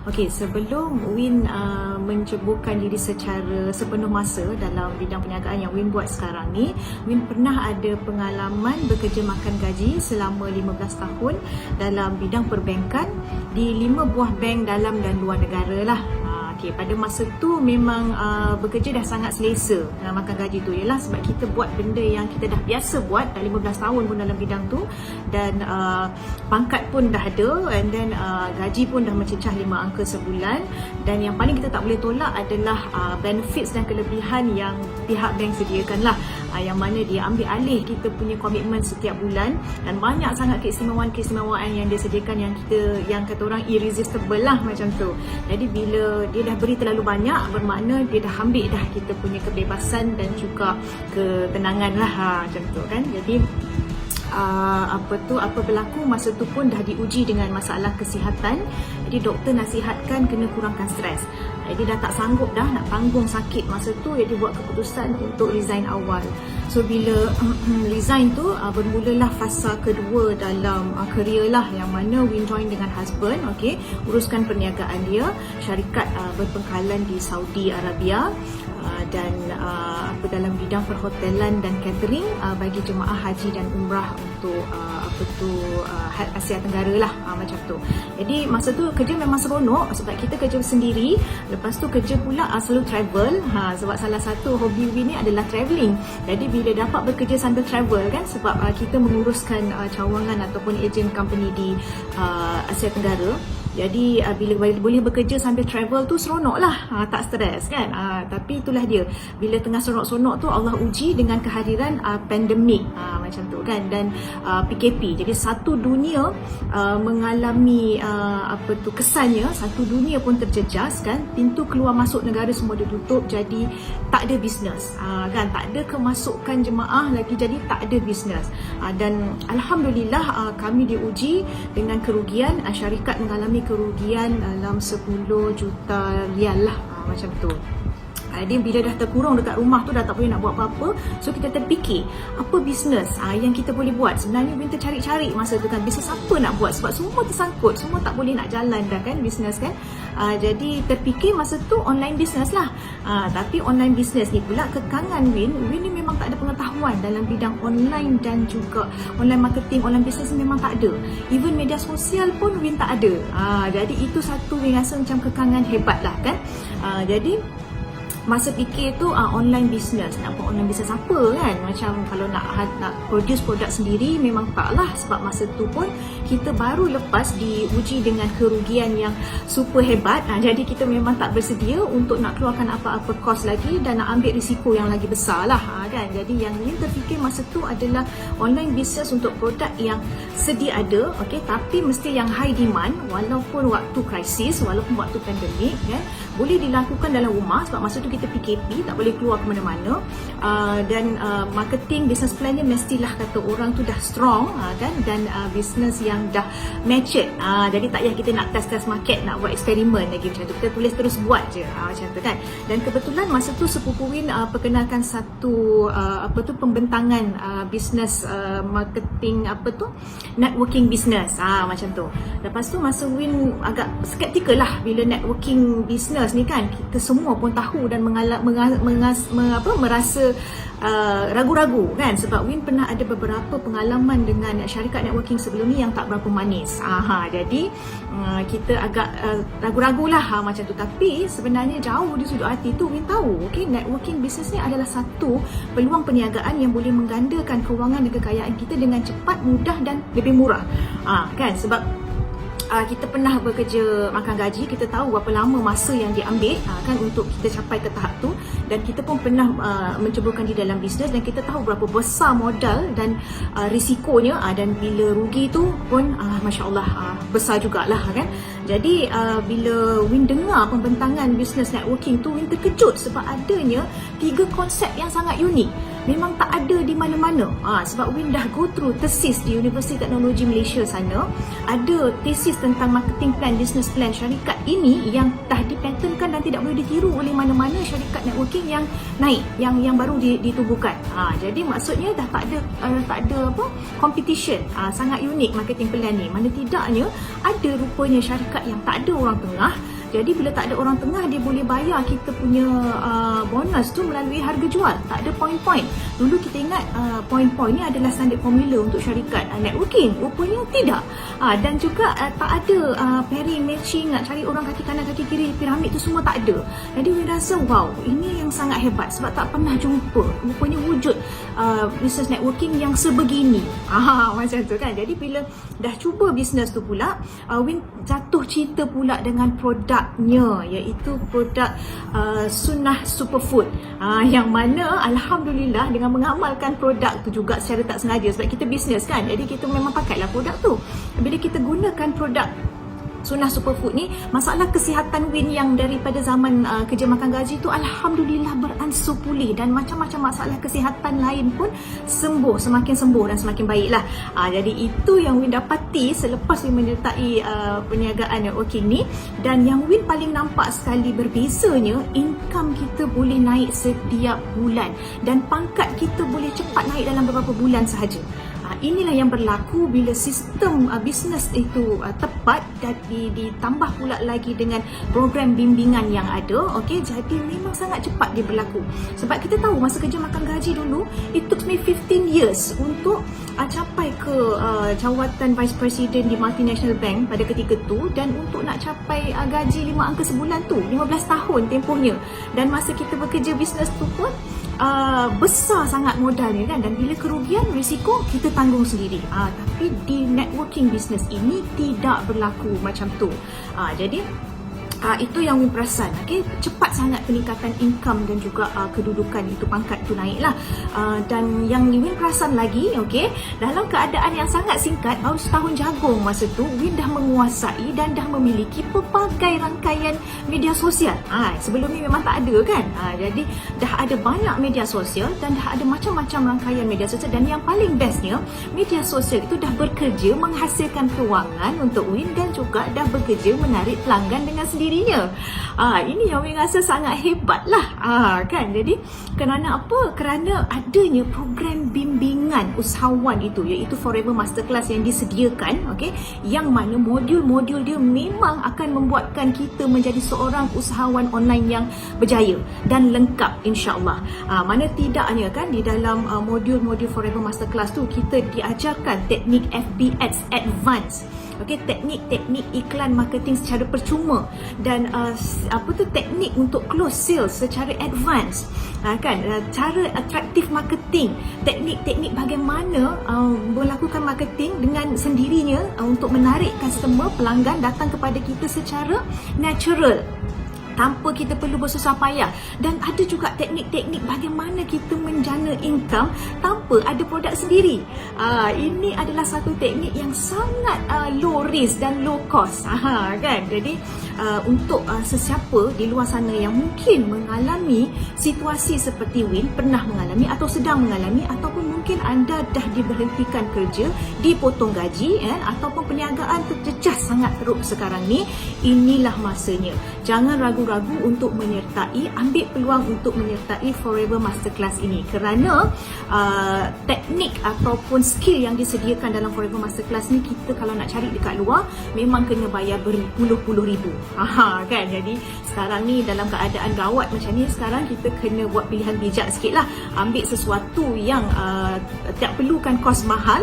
Okey, sebelum Win menceburkan diri secara sepenuh masa dalam bidang perniagaan yang Win buat sekarang ni, Win pernah ada pengalaman bekerja makan gaji selama 15 tahun dalam bidang perbankan di 5 buah bank dalam dan luar negara lah. Okay, pada masa tu memang bekerja dah sangat selesa makan gaji tu, ialah sebab kita buat benda yang kita dah biasa buat dah 15 tahun pun dalam bidang tu, dan pangkat pun dah ada, and then gaji pun dah mencecah 5 angka sebulan, dan yang paling kita tak boleh tolak adalah benefits dan kelebihan yang pihak bank sediakan lah, yang mana dia ambil alih kita punya komitmen setiap bulan, dan banyak sangat keistimewaan yang dia sediakan yang kata orang irresistible lah macam tu. Jadi bila dia dah beri terlalu banyak, bermakna dia dah ambil dah kita punya kebebasan dan juga ketenangan lah, macam tu kan. Jadi apa berlaku masa tu pun dah diuji dengan masalah kesihatan. Jadi doktor nasihatkan kena kurangkan stres. Jadi dah tak sanggup dah nak tanggung sakit masa tu, jadi buat keputusan untuk resign awal. So bila resign tu bermulalah fasa kedua dalam kerjaya lah, yang mana Win join dengan husband, okay, uruskan perniagaan dia, syarikat berpangkalan di Saudi Arabia, dan dalam bidang perhotelan dan catering bagi jemaah haji dan umrah untuk Asia Tenggara lah, macam tu. Jadi masa tu kerja memang seronok sebab kita kerja sendiri, lepas tu kerja pula selalu travel, sebab salah satu hobi Win ni adalah travelling. Jadi bila dapat bekerja sambil travel kan, sebab kita menguruskan cawangan ataupun ejen company di Asia Tenggara, jadi bila boleh bekerja sambil travel tu seronok lah, tak stres kan. Tapi itulah dia, bila tengah seronok-seronok tu Allah uji dengan kehadiran pandemik, macam tu kan, dan PKP. Jadi satu dunia mengalami kesannya satu dunia pun terjejas kan, pintu keluar masuk negara semua ditutup, jadi tak ada bisnes kan, tak ada kemasukan jemaah lagi, jadi tak ada bisnes. Dan alhamdulillah kami diuji dengan kerugian, syarikat mengalami kerugian dalam 10 juta rial lah, macam tu. Dia bila dah terkurung dekat rumah tu, dah tak boleh nak buat apa-apa, so kita terfikir apa bisnes yang kita boleh buat. Sebenarnya Win tercari-cari masa tu kan, bisnes apa nak buat, sebab semua tersangkut, semua tak boleh nak jalan dah kan bisnes kan. Jadi terfikir masa tu online bisnes lah. Tapi online bisnes ni pula kekangan Win ni memang tak ada pengetahuan dalam bidang online dan juga online marketing, online bisnes ni memang tak ada. Even media sosial pun Win tak ada. Jadi itu satu Win rasa macam kekangan hebat lah kan. Jadi masa fikir tu online business, nak buat online business apa kan, macam kalau nak produce produk sendiri memang tak lah, sebab masa tu pun kita baru lepas diuji dengan kerugian yang super hebat. Jadi kita memang tak bersedia untuk nak keluarkan apa-apa kos lagi dan nak ambil risiko yang lagi besar lah kan. Jadi yang Win terfikir masa tu adalah online business untuk produk yang sedia ada, okay, tapi mesti yang high demand, walaupun waktu krisis, walaupun waktu pandemik kan, boleh dilakukan dalam rumah, sebab masa tu kita PKP, tak boleh keluar ke mana-mana, dan marketing business plan-nya mestilah kata orang tu dah strong kan, dan business yang dah matured, jadi tak payah kita nak test market, nak buat eksperimen lagi macam tu, kita tulis terus buat je, macam tu kan. Dan kebetulan masa tu sepupu Win perkenalkan satu pembentangan business marketing networking business, macam tu. Lepas tu masa Win agak skeptikal lah bila networking business ni kan, kita semua pun tahu dan merasa ragu-ragu kan, sebab Win pernah ada beberapa pengalaman dengan syarikat networking sebelum ni yang tak berapa manis. Jadi kita agak ragu-ragu lah macam tu. Tapi sebenarnya jauh di sudut hati tu Win tahu, okay, networking business ni adalah satu peluang perniagaan yang boleh menggandakan kewangan dan kekayaan kita dengan cepat, mudah dan lebih murah, kan. Sebab kita pernah bekerja makan gaji, kita tahu berapa lama masa yang diambil kan untuk kita capai ke tahap tu, dan kita pun pernah menceburkan di dalam bisnes, dan kita tahu berapa besar modal dan risikonya, dan bila rugi tu pun Masya Allah besar jugalah kan. Jadi bila Win dengar pembentangan bisnes networking tu, Win terkejut sebab adanya 3 konsep yang sangat unik, memang tak ada di mana-mana. Sebab Win dah go through tesis di Universiti Teknologi Malaysia sana, ada tesis tentang marketing plan, business plan syarikat ini yang dah dipatenkan dan tidak boleh ditiru oleh mana-mana syarikat networking yang naik, yang baru ditubuhkan. Jadi maksudnya dah tak ada competition. Sangat unik marketing plan ni. Mana tidaknya ada rupanya syarikat yang tak ada orang tengah, Jadi bila tak ada orang tengah, dia boleh bayar kita punya bonus tu melalui harga jual. Tak ada point-point. Dulu kita ingat point-point ni adalah standard formula untuk syarikat networking. Rupanya tidak. Dan juga tak ada pairing, matching, nak cari orang kaki kanan kaki kiri, piramid tu semua tak ada. Jadi Win rasa wow, ini yang sangat hebat sebab tak pernah jumpa rupanya wujud business networking yang sebegini. Macam tu kan. Jadi bila dah cuba bisnes tu pula, Win jatuh cinta pula dengan produknya, iaitu produk Sunnah Superfood, yang mana alhamdulillah dengan mengamalkan produk tu juga secara tak sengaja, sebab kita bisnes kan, jadi kita memang pakailah produk tu. Bila kita gunakan produk Sunnah Superfood ni, masalah kesihatan Win yang daripada zaman kerja makan gaji tu alhamdulillah beransur pulih, dan macam-macam masalah kesihatan lain pun sembuh, semakin sembuh dan semakin baiklah. Jadi itu yang Win dapati selepas Win menyertai perniagaan networking ni. Dan yang Win paling nampak sekali berbezanya, income kita boleh naik setiap bulan dan pangkat kita boleh cepat naik dalam beberapa bulan sahaja. Inilah yang berlaku bila sistem bisnes itu tepat dan ditambah pula lagi dengan program bimbingan yang ada. Okey, jadi memang sangat cepat dia berlaku. Sebab kita tahu masa kerja makan gaji dulu, it took me 15 years untuk capai ke jawatan Vice President di multinational bank pada ketika tu, dan untuk nak capai gaji 5 angka sebulan tu 15 tahun tempohnya. Dan masa kita bekerja bisnes tu pun besar sangat modalnya kan, dan bila kerugian risiko kita tanggung sendiri. Tapi di networking business ini tidak berlaku macam tu. Jadi itu yang Win perasan. Okay? Cepat sangat peningkatan income dan juga kedudukan itu, pangkat itu naiklah. Dan yang Win perasan lagi, okay, dalam keadaan yang sangat singkat, baru setahun jagung masa tu, Win dah menguasai dan dah memiliki pelbagai rangkaian media sosial. Sebelum ni memang tak ada kan. Jadi dah ada banyak media sosial dan dah ada macam-macam rangkaian media sosial. Dan yang paling bestnya, media sosial itu dah bekerja menghasilkan kewangan untuk Win, dan juga dah bekerja menarik pelanggan dengan sendirinya. Ini yang Win rasa sangat hebat lah, kan. Jadi kerana apa? Kerana adanya program bimbingan usahawan itu, iaitu Forever Masterclass yang disediakan, okay, yang mana modul-modul dia memang akan membuatkan kita menjadi seorang usahawan online yang berjaya dan lengkap, insya-Allah. Mana tidaknya kan, di dalam modul-modul Forever Masterclass tu kita diajarkan teknik FB Ads Advance. Okey, teknik-teknik iklan marketing secara percuma, dan teknik untuk close sales secara advance, kan, cara attractive marketing, teknik-teknik bagaimana melakukan marketing dengan sendirinya untuk menarik customer, pelanggan datang kepada kita secara natural, tanpa kita perlu bersusah payah. Dan ada juga teknik-teknik bagaimana kita menjana income tanpa ada produk sendiri. Ini adalah satu teknik yang sangat low risk dan low cost, kan. Jadi untuk sesiapa di luar sana yang mungkin mengalami situasi seperti Win, pernah mengalami atau sedang mengalami, ataupun mungkin anda dah diberhentikan kerja, dipotong gaji, ataupun perniagaan tercecah sangat teruk sekarang ni, inilah masanya. Jangan ragu-ragu untuk menyertai, ambil peluang untuk menyertai Forever Masterclass ini, kerana teknik ataupun skill yang disediakan dalam Forever Masterclass ni, kita kalau nak cari dekat luar memang kena bayar berpuluh-puluh ribu, kan. Jadi sekarang ni dalam keadaan gawat macam ni, sekarang kita kena buat pilihan bijak sikit lah, ambil sesuatu yang tak perlukan kos mahal,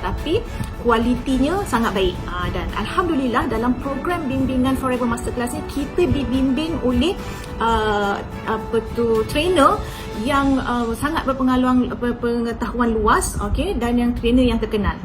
tapi kualitinya sangat baik. Dan alhamdulillah dalam program bimbingan Forever Masterclass ni, kita dibimbing oleh trainer yang sangat berpengetahuan luas, okay, dan yang trainer yang terkenal.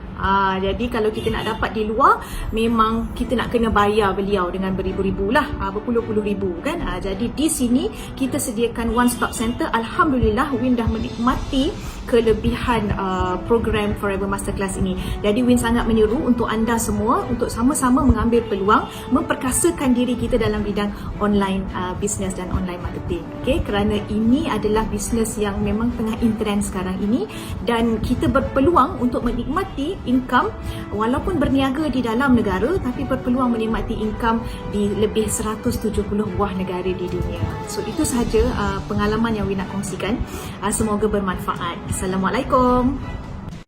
Jadi kalau kita nak dapat di luar, memang kita nak kena bayar beliau dengan beribu-ribu lah, berpuluh-puluh ribu kan. Jadi di sini kita sediakan one stop center. Alhamdulillah Win dah menikmati kelebihan program Forever Masterclass ini. Jadi Win sangat menyeru untuk anda semua untuk sama-sama mengambil peluang memperkasakan diri kita dalam bidang online business dan online marketing. Okay, kerana ini adalah bisnes yang memang tengah in trend sekarang ini, dan kita berpeluang untuk menikmati income walaupun berniaga di dalam negara, tapi berpeluang menikmati income di lebih 170 buah negara di dunia. So itu sahaja pengalaman yang Win nak kongsikan. Semoga bermanfaat. Assalamualaikum.